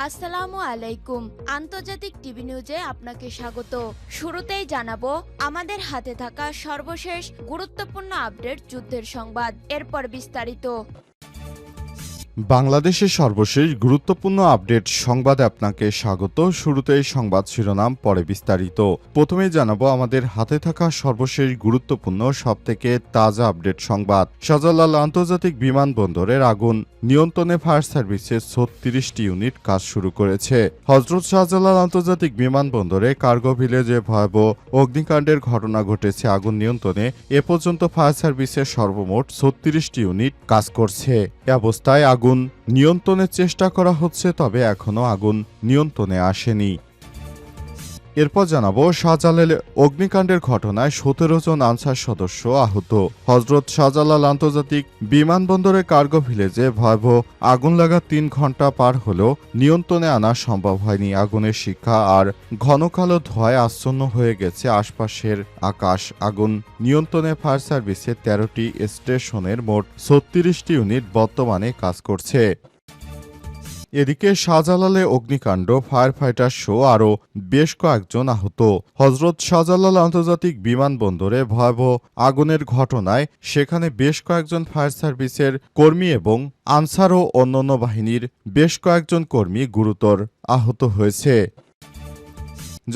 আসসালামু আলাইকুম। আন্তর্জাতিক টিভি নিউজে আপনাকে স্বাগত। শুরুতেই জানাবো আমাদের হাতে থাকা সর্বশেষ গুরুত্বপূর্ণ আপডেট যুদ্ধের সংবাদ, এরপর বিস্তারিত। বাংলাদেশের সর্বশেষ গুরুত্বপূর্ণ আপডেট সংবাদে আপনাকে স্বাগত। শুরুতেই সংবাদ শিরোনাম, পরে বিস্তারিত। প্রথমেই জানাবো আমাদের হাতে থাকা সর্বশেষ গুরুত্বপূর্ণ সবথেকে তাজা আপডেট সংবাদ। শাহজালাল আন্তর্জাতিক বিমানবন্দরের আগুন নিয়ন্ত্রণে ফায়ার সার্ভিসের 36টি ইউনিট কাজ শুরু করেছে। হযরত শাহজালাল আন্তর্জাতিক বিমানবন্দরে কার্গো ভিলেজে ভয়াবহ অগ্নিকাণ্ডের ঘটনা ঘটেছে। আগুন নিয়ন্ত্রণে এ পর্যন্ত ফায়ার সার্ভিসের সর্বমোট 36টি ইউনিট কাজ করছে। এ অবস্থায় আগুন নিয়ন্ত্রণের চেষ্টা করা হচ্ছে, তবে এখনও আগুন নিয়ন্ত্রণে আসেনি। এরপর জানাবো শাহজালাল অগ্নিকাণ্ডের ঘটনায় 17 জন আনসার সদস্য আহত। হযরত শাহজালাল আন্তর্জাতিক বিমানবন্দরে কার্গো ভিলেজে ভয়াবহ আগুন লাগা 3 ঘন্টা পার হলেও নিয়ন্ত্রণে আনা সম্ভব হয়নি। আগুনের শিখা আর ঘন কালো ধোঁয়ায় আচ্ছন্ন হয়ে গেছে আশপাশের আকাশ। আগুন নিয়ন্ত্রণে ফায়ার সার্ভিসের 13টি স্টেশনের মোট 36টি ইউনিট বর্তমানে কাজ করছে। এদিকে শাহজালালে অগ্নিকাণ্ড, ফায়ার ফাইটার শো, আরও বেশ কয়েকজন আহত। হযরত শাহজালাল আন্তর্জাতিক বিমানবন্দরে ভয়াবহ আগুনের ঘটনায় সেখানে বেশ কয়েকজন ফায়ার সার্ভিসের কর্মী এবং আনসার ও অন্যান্য বাহিনীর বেশ কয়েকজন কর্মী গুরুতর আহত হয়েছে।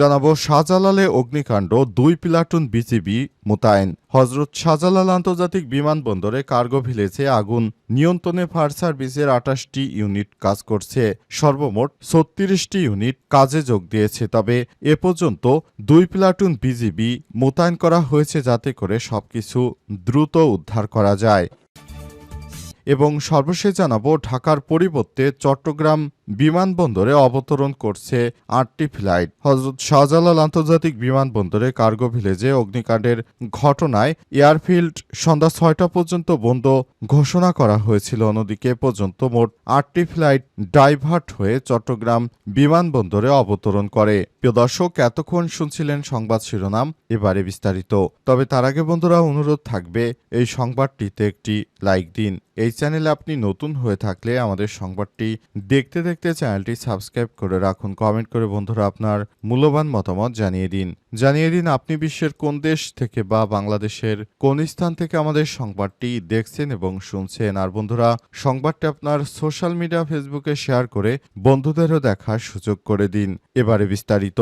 জানাবো শাহজালালে অগ্নিকাণ্ড, 2 প্লাটুন বিজিবি মোতায়েন। হযরত শাহজালাল আন্তর্জাতিক বিমানবন্দরে কার্গো ভিলেজে আগুন নিয়ন্ত্রণে ফায়ার সার্ভিসের 28টি ইউনিট কাজ করছে। সর্বমোট 36টি ইউনিট কাজে যোগ দিয়েছে, তবে এ পর্যন্ত 2 প্লাটুন বিজিবি মোতায়েন করা হয়েছে যাতে করে সবকিছু দ্রুত উদ্ধার করা যায়। এবং সর্বশেষ জানাবো ঢাকার পরিবর্তে চট্টগ্রাম বিমানবন্দরে অবতরণ করছে 8টি ফ্লাইট। হযরত শাহজালাল আন্তর্জাতিক বিমানবন্দরে কার্গো ভিলেজে অগ্নিকাণ্ডের ঘটনায় এয়ারফিল্ড সন্ধ্যা 6টা পর্যন্ত বন্ধ ঘোষণা করা হয়েছিল। অন্যদিকে পর্যন্ত মোট 8টি ফ্লাইট ডাইভার্ট হয়ে চট্টগ্রাম বিমানবন্দরে অবতরণ করে। প্রিয় দর্শক, এতক্ষণ শুনছিলেন সংবাদ শিরোনাম, এবারে বিস্তারিত। তবে তার আগে বন্ধুরা, অনুরোধ থাকবে এই সংবাদটিতে একটি লাইক দিন। এই চ্যানেলে আপনি নতুন হয়ে থাকলে আমাদের সংবাদটি দেখতে দেখতে চ্যানেলটি সাবস্ক্রাইব করে রাখুন। কমেন্ট করে বন্ধুরা আপনার মূল্যবান মতামত জানিয়ে দিন আপনি বিশ্বের কোন দেশ থেকে বা বাংলাদেশের কোন স্থান থেকে আমাদের সংবাদটি দেখছেন এবং শুনছেন। আর বন্ধুরা, সংবাদটি আপনার সোশ্যাল মিডিয়া ফেসবুকে শেয়ার করে বন্ধুদেরও দেখার সুযোগ করে দিন। এবারে বিস্তারিত।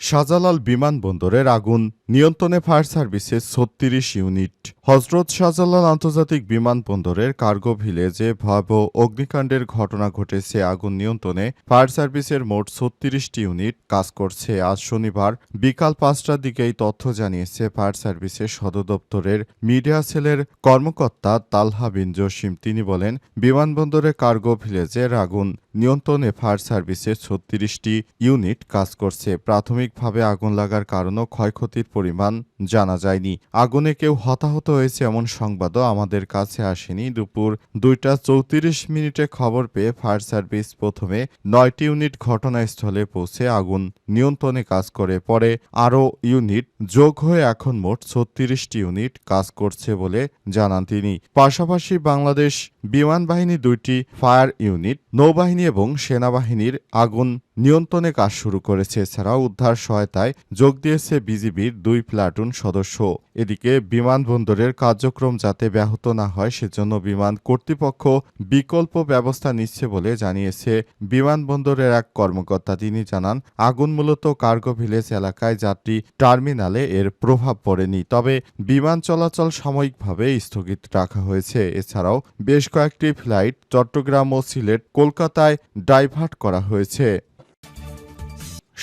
শাহজালাল বিমানবন্দরের আগুন নিয়ন্ত্রণে ফায়ার সার্ভিসের 36 ইউনিট। হযরত শাহজালাল আন্তর্জাতিক বিমানবন্দরের কার্গো ভিলেজে ভয়াবহ অগ্নিকাণ্ডের ঘটনা ঘটেছে। আগুন নিয়ন্ত্রণে ফায়ার সার্ভিসের মোট 36টি ইউনিট কাজ করছে। আজ শনিবার বিকাল 5টার দিকে এই তথ্য জানিয়েছে ফায়ার সার্ভিসের সদর দপ্তরের মিডিয়া সেলের কর্মকর্তা তালহা বিন জসিম। তিনি বলেন, বিমানবন্দরে কার্গো ভিলেজের আগুন নিয়ন্ত্রণে ফায়ার সার্ভিসের 36টি ইউনিট কাজ করছে। প্রাথমিকভাবে আগুন লাগার কারণ ও ক্ষয়ক্ষতির পরিমাণ জানা যায়নি। আগুনে কেউ হতাহত হয়েছে এমন সংবাদও আমাদের কাছে আসেনি। দুপুর 2টা 34 খবর পেয়ে ফায়ার সার্ভিস প্রথমে 9টি ইউনিট ঘটনাস্থলে পৌঁছে আগুন নিয়ন্ত্রণে কাজ করে। পরে আরও ইউনিট যোগ হয়ে এখন মোট 36টি ইউনিট কাজ করছে বলে জানান তিনি। পাশাপাশি বাংলাদেশ বিমান বাহিনী 2টি ফায়ার ইউনিট, নৌবাহিনী এবং সেনাবাহিনীর আগুন নিয়ন্ত্রণে কাজ শুরু করেছে। এছাড়াও উদ্ধার সহায়তায় যোগ দিয়েছে বিজিবির 2 প্লাটুন সদস্য। এদিকে বিমানবন্দরের কার্যক্রম যাতে ব্যাহত না হয় সেজন্য বিমান কর্তৃপক্ষ বিকল্প ব্যবস্থা নিচ্ছে বলে জানিয়েছে বিমানবন্দরের এক কর্মকর্তা। তিনি জানান, আগুন মূলত কার্গো ভিলেজ এলাকায় যাত্রী টার্মিনালে এর প্রভাব পড়েনি, তবে বিমান চলাচল সাময়িকভাবে স্থগিত রাখা হয়েছে। এছাড়াও বেশ কয়েকটি ফ্লাইট চট্টগ্রাম ও সিলেট, কলকাতায় ডাইভার্ট করা হয়েছে।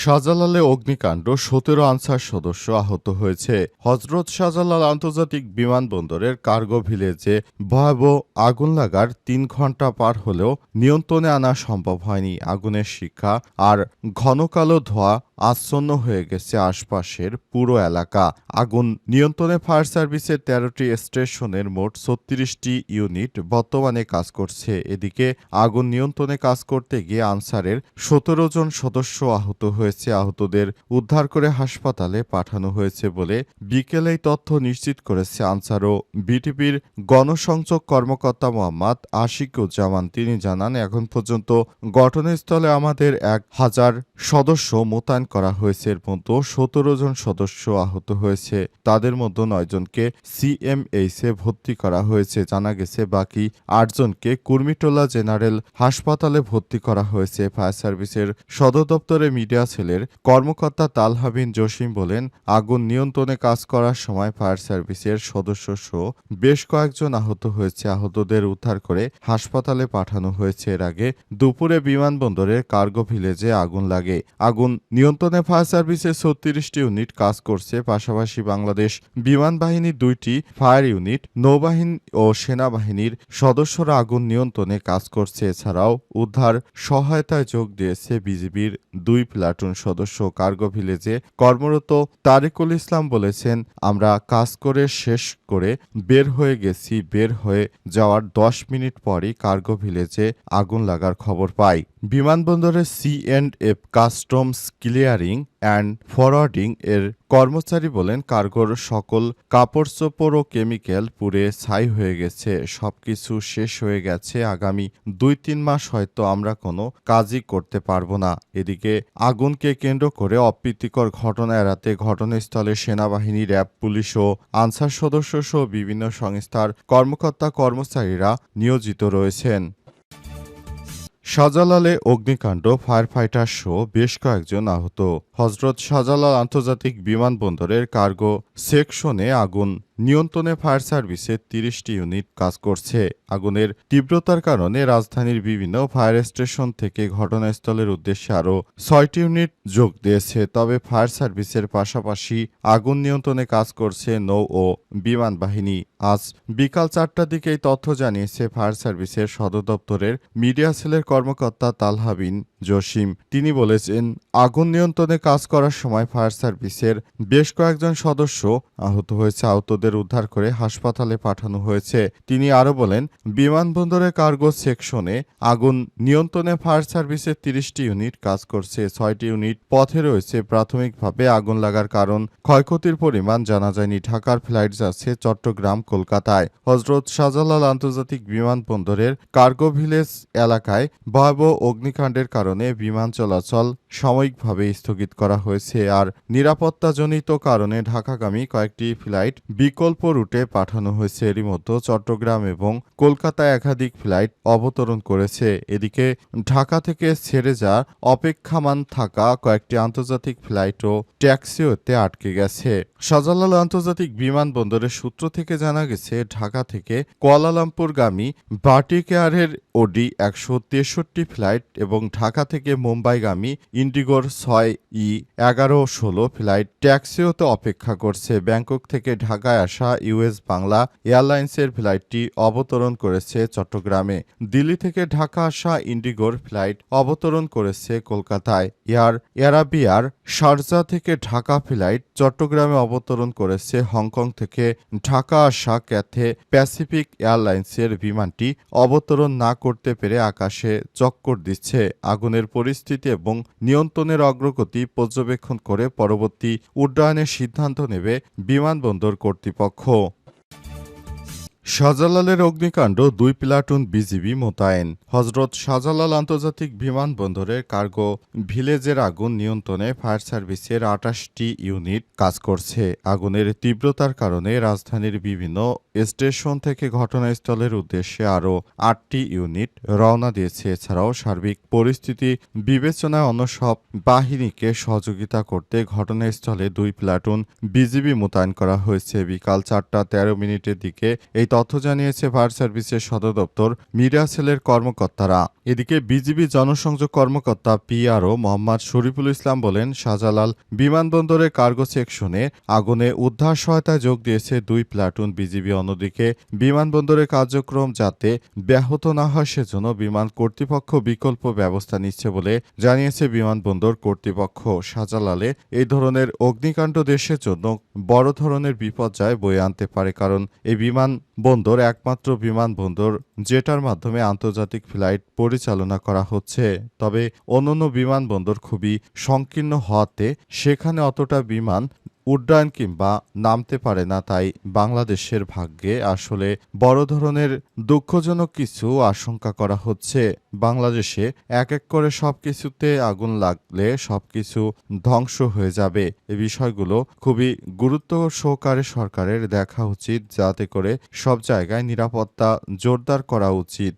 শাহজালালে অগ্নিকাণ্ড, 17 আনসার সদস্য আহত হয়েছে। হযরত শাহজালাল আন্তর্জাতিক বিমানবন্দরের কার্গো ভিলেজে ভয়াবহ আগুন লাগার 3 ঘন্টা পার হলেও নিয়ন্ত্রণে আনা সম্ভব হয়নি। আগুনের শিখা আর ঘন কালো ধোঁয়া আচ্ছন্ন হয়ে গেছে আশপাশের পুরো এলাকা। আগুন নিয়ন্ত্রণে ফায়ার সার্ভিসের 13টি স্টেশনের মোট 36টি ইউনিট বর্তমানে কাজ করছে। এদিকে আগুন নিয়ন্ত্রণে কাজ করতে গিয়ে আনসারের 17 জন সদস্য আহত হয়েছে। হয়েছে, আহতদের উদ্ধার করে হাসপাতালে পাঠানো হয়েছে বলে বিকেলে এই তথ্য নিশ্চিত করেছে আনসার ও বিটিপির গণসংযোগ কর্মকর্তা মোহাম্মদ আশিকুজ্জামান। তিনি জানান, এখন পর্যন্ত ঘটনাস্থলে আমাদের 1000 সদস্য মোতায়েন করা হয়েছে। এর মধ্যে 17 জন সদস্য আহত হয়েছে। তাদের মধ্যে 9 জনকে সিএমএইচে ভর্তি করা হয়েছে। জানা গেছে বাকি 8 জনকে কুর্মিটোলা জেনারেল হাসপাতালে ভর্তি করা হয়েছে। ফায়ার সার্ভিসের সদর দপ্তরে মিডিয়া সেলের কর্মকর্তা তালহা বিন জসিম বলেন, আগুন নিয়ন্ত্রণে কাজ করার সময় ফায়ার সার্ভিসের সদস্য সহ বেশ কয়েকজন আহত হয়েছে। আহতদের উদ্ধার করে হাসপাতালে পাঠানো হয়েছে। এর আগে দুপুরে বিমানবন্দরের কার্গো ভিলেজে আগুন লাগে। আগুন নিয়ন্ত্রণে ফায়ার সার্ভিসের 36টি ইউনিট কাজ করছে। পাশাপাশি বাংলাদেশ বিমান বাহিনীর 2টি ফায়ার ইউনিট, নৌবাহিনী ও সেনাবাহিনীর সদস্যরা আগুন নিয়ন্ত্রণে কাজ করছে। এছাড়াও উদ্ধার সহায়তায় যোগ দিয়েছে বিজিবির 2 প্লাটুন সদস্য। কার্গো ভিলেজে কর্মরত তারিকুল ইসলাম বলেছেন, আমরা কাজ করে শেষ করে বের হয়ে গেছি। বের হয়ে যাওয়ার 10 মিনিট পরই কার্গো ভিলেজে আগুন লাগার খবর পাই। বিমানবন্দরের C&F customs clearing and forwarding এর কর্মচারী বলেন, কার্গোর সকল কাপড়চোপড় ও কেমিক্যাল পুড়ে ছাই হয়ে গেছে। সবকিছু শেষ হয়ে গেছে। আগামী 2-3 মাস হয়তো আমরা কোনো কাজই করতে পারবো না। এদিকে আগুনকে কেন্দ্র করে অপ্রীতিকর ঘটনা এড়াতে ঘটনাস্থলে সেনাবাহিনী, র্যাব, পুলিশ ও আনসার সদস্য সহ বিভিন্ন সংস্থার কর্মকর্তা কর্মচারীরা নিয়োজিত রয়েছেন। শাহজালালে অগ্নিকাণ্ড, ফায়ার ফাইটার সহ বেশ কয়েকজন আহত। হজরত শাহজালাল আন্তর্জাতিক বিমানবন্দরের কার্গো সেকশনে আগুন নিয়ন্ত্রণে ফায়ার সার্ভিসের 30টি ইউনিট কাজ করছে। আগুনের তীব্রতার কারণে রাজধানীর বিভিন্ন ফায়ার স্টেশন থেকে ঘটনাস্থলের উদ্দেশ্যে আরও 6টি ইউনিট যোগ দিয়েছে। তবে ফায়ার সার্ভিসের পাশাপাশি আগুন নিয়ন্ত্রণে কাজ করছে নৌ ও বিমান বাহিনী। আজ বিকাল 4টার দিকে এই তথ্য জানিয়েছে ফায়ার সার্ভিসের সদর দপ্তরের মিডিয়া সেলের কর্মকর্তা তালহা বিন জসিম। তিনি বলেছেন, আগুন নিয়ন্ত্রণে কাজ করার সময় ফায়ার সার্ভিসের বেশ কয়েকজন সদস্য আহত হয়েছে। আহতদের উদ্ধার করে হাসপাতালে পাঠানো হয়েছে। তিনি আরও বলেন, বিমানবন্দরের কার্গো সেকশনে আগুন নিয়ন্ত্রণে ফায়ার সার্ভিসের 30টি ইউনিট কাজ করছে। 6টি ইউনিট পথে রয়েছে। প্রাথমিকভাবে আগুন লাগার কারণ, ক্ষয়ক্ষতির পরিমাণ জানা যায়নি। ঢাকার ফ্লাইট যাচ্ছে চট্টগ্রাম, কলকাতায়। হজরত শাহজালাল আন্তর্জাতিক বিমানবন্দরের কার্গো ভিলেজ এলাকায় ভয়াবহ অগ্নিকাণ্ডের কারণে বিমান চলাচল সাময়িকভাবে স্থগিত করা হয়েছে। আর নিরাপত্তাজনিত কারণে ঢাকাগামী কয়েকটি ফ্লাইট বিকল্প রুটে পাঠানো হয়েছে। এরই মধ্যে চট্টগ্রাম এবং কলকাতায় একাধিক ফ্লাইট অবতরণ করেছে। এদিকে ঢাকা থেকে ছেড়ে যাওয়ার অপেক্ষামান থাকা কয়েকটি আন্তর্জাতিক ফ্লাইটও ট্যাক্সিওতে আটকে গেছে। শাহজালাল আন্তর্জাতিক বিমানবন্দরের সূত্র থেকে জানা গেছে, ঢাকা থেকে কুয়ালালামপুরগামী বাটিক এয়ারের ওডি 163 ফ্লাইট এবং ঢাকা থেকে মুম্বাইগামী ইন্ডিগোর 6E1116 ফ্লাইট ট্যাক্সিওতে অপেক্ষা করছে। ব্যাংকক থেকে ঢাকায় আসা ইউএস বাংলা এয়ারলাইন্সের ফ্লাইটটি অবতরণ করেছে চট্টগ্রামে। দিল্লি থেকে ঢাকা আসা ইন্ডিগোর ফ্লাইট অবতরণ করেছে কলকাতায়। এয়ার আরাবিয়ার শারজা থেকে ঢাকা ফ্লাইট চট্টগ্রামে অবতরণ করেছে। হংকং থেকে ঢাকা আসা ক্যাথে প্যাসিফিক এয়ারলাইন্সের বিমানটি অবতরণ না করতে পেরে আকাশে চক্কর দিচ্ছে। আগুনের পরিস্থিতি এবং নিয়ন্ত্রণের অগ্রগতি পর্যবেক্ষণ করে পরবর্তী উড্ডয়নের সিদ্ধান্ত নেবে বিমানবন্দর কর্তৃপক্ষ। শাহজালালের অগ্নিকাণ্ড, 2 প্লাটুন বিজিবি মোতায়েন। হজরত শাহজালাল আন্তর্জাতিক বিমানবন্দরের কার্গো ভিলেজের আগুন নিয়ন্ত্রণে ফায়ার সার্ভিসের 28টি ইউনিট কাজ করছে। আগুনের তীব্রতার কারণে রাজধানীর বিভিন্ন স্টেশন থেকে ঘটনাস্থলের উদ্দেশ্যে আরও 8টি ইউনিট রওনা দিয়েছে। এছাড়াও সার্বিক পরিস্থিতি বিবেচনায় অন্য সব বাহিনীকে সহযোগিতা করতে ঘটনাস্থলে 2 প্লাটুন বিজিবি মোতায়েন করা হয়েছে। বিকাল 4টা 13 মিনিটের দিকে এই তথ্য জানিয়েছে ফায়ার সার্ভিসের সদর দপ্তর মিডিয়া সেলের কর্মকর্তারা। এদিকে বিজিবি জনসংযোগ কর্মকর্তা পিআরও মোহাম্মদ শরীফুল ইসলাম বলেন, শাহজালাল বিমানবন্দরের কার্গো সেকশনে আগুনে উদ্ধার সহায়তায় যোগ দিয়েছে 2 প্লাটুন বিজিবি। অন্যদিকে বিমানবন্দরের কার্যক্রম যাতে ব্যাহত না হয় সেজন্য বিমান কর্তৃপক্ষ বিকল্প ব্যবস্থা নিচ্ছে বলে জানিয়েছে বিমানবন্দর কর্তৃপক্ষ। শাহজালালে এই ধরনের অগ্নিকাণ্ড দেশের জন্য বড় ধরনের বিপর্যয় বয়ে আনতে পারে, কারণ এই বিমান বন্দর একমাত্র বিমানবন্দর যেটার মাধ্যমে আন্তর্জাতিক ফ্লাইট পরিচালনা করা হচ্ছে। তবে অন্যান্য বিমানবন্দর খুবই সংকীর্ণ হওয়াতে সেখানে অতটা বিমান উড্ডয়ন কিংবা নামতে পারে না। তাই বাংলাদেশের ভাগ্যে আসলে বড় ধরনের দুঃখজনক কিছু আশঙ্কা করা হচ্ছে। বাংলাদেশে এক এক করে সবকিছুতে আগুন লাগলে সবকিছু ধ্বংস হয়ে যাবে। এই বিষয়গুলো খুবই গুরুত্ব সহকারে সরকারের দেখা উচিত, যাতে করে সব জায়গায় নিরাপত্তা জোরদার করা উচিত।